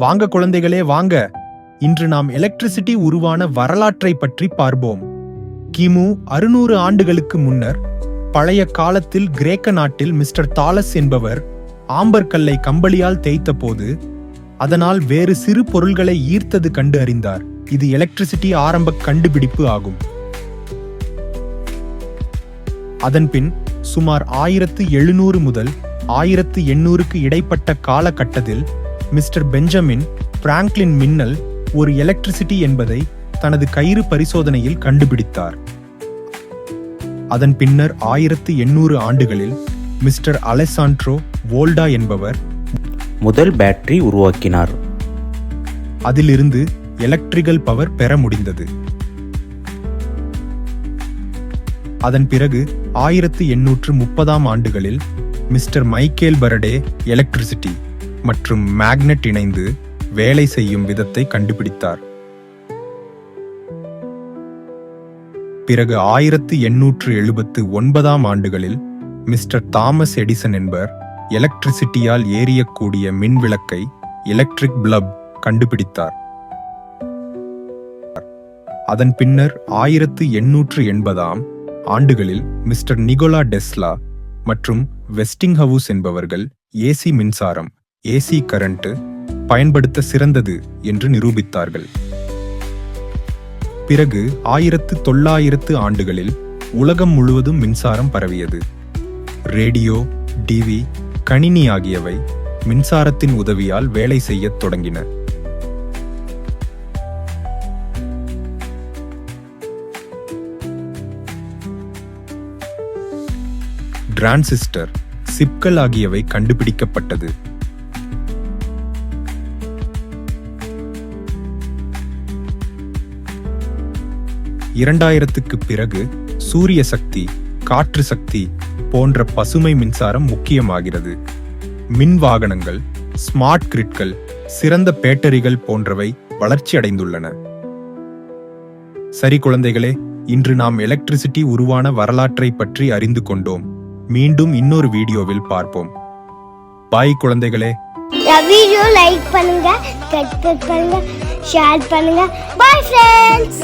வாங்க குழந்தைகளே வாங்க, இன்று நாம் எலக்ட்ரிசிட்டி உருவான வரலாற்றை பற்றி பார்ப்போம். கிமு 600 ஆண்டுகளுக்கு முன்னர் பழைய காலத்தில் கிரேக்க நாட்டில் மிஸ்டர் தாலஸ் என்பவர் ஆம்பர் கல்லை கம்பளியால் தேய்த்த போது அதனால் வேறு சிறு பொருள்களை ஈர்த்தது கண்டு அறிந்தார். இது எலக்ட்ரிசிட்டி ஆரம்ப கண்டுபிடிப்பு ஆகும். அதன்பின் சுமார் 1700 முதல் 1800க்கு இடைப்பட்ட காலகட்டத்தில் மிஸ்டர் பெஞ்சமின் பிராங்க்லின் மின்னல் ஒரு எலக்ட்ரிசிட்டி என்பதை தனது கயிறு பரிசோதனையில் கண்டுபிடித்தார். அதன் பின்னர் 1800 ஆண்டுகளில் மிஸ்டர் அலெசாண்ட்ரோ வோல்டா என்பவர் முதல் பேட்டரி உருவாக்கினார். அதிலிருந்து எலக்ட்ரிக்கல் பவர் பெற முடிந்தது. அதன் பிறகு 1830ஆம் ஆண்டுகளில் மிஸ்டர் மைக்கேல் பரடே எலக்ட்ரிசிட்டி மற்றும் மேக்னெட் இணைந்து வேலை செய்யும் விதத்தை கண்டுபிடித்தார். பிறகு 1879ஆம் ஆண்டுகளில் மிஸ்டர் தாமஸ் எடிசன் என்பவர் எலக்ட்ரிசிட்டியால் எரியக்கூடிய மின் விளக்கை எலக்ட்ரிக் பல்ப் கண்டுபிடித்தார். அதன் பின்னர் 1880ஆம் ஆண்டுகளில் மிஸ்டர் நிகோலா டெஸ்லா மற்றும் வெஸ்டிங்ஹவுஸ் என்பவர்கள் ஏசி மின்சாரம் ஏசி கரண்ட் பயன்படுத்த சிறந்தது என்று நிரூபித்தார்கள். பிறகு 1900 ஆண்டுகளில் உலகம் முழுவதும் மின்சாரம் பரவியது. ரேடியோ, டிவி, கணினி ஆகியவை மின்சாரத்தின் உதவியால் வேலை செய்யத் தொடங்கின. டிரான்சிஸ்டர், சிப்கள் ஆகியவை கண்டுபிடிக்கப்பட்டது. 2000க்கு பிறகு சூரிய சக்தி, காற்று சக்தி போன்ற பசுமை மின்சாரம் முக்கியமாகிறது. மின் வாகனங்கள், ஸ்மார்ட் கிரிட்கள், சிறந்த பேட்டரிகள் போன்றவை வளர்ச்சியடைந்துள்ளன. சரி குழந்தைகளே, இன்று நாம் எலக்ட்ரிசிட்டி உருவான வரலாற்றை பற்றி அறிந்து கொண்டோம். மீண்டும் இன்னொரு வீடியோவில் பார்ப்போம். பாய் குழந்தைகளே. வீடியோ லைக் பண்ணுங்க, சப்ஸ்கிரைப் பண்ணுங்க, ஷேர் பண்ணுங்க. Bye friends.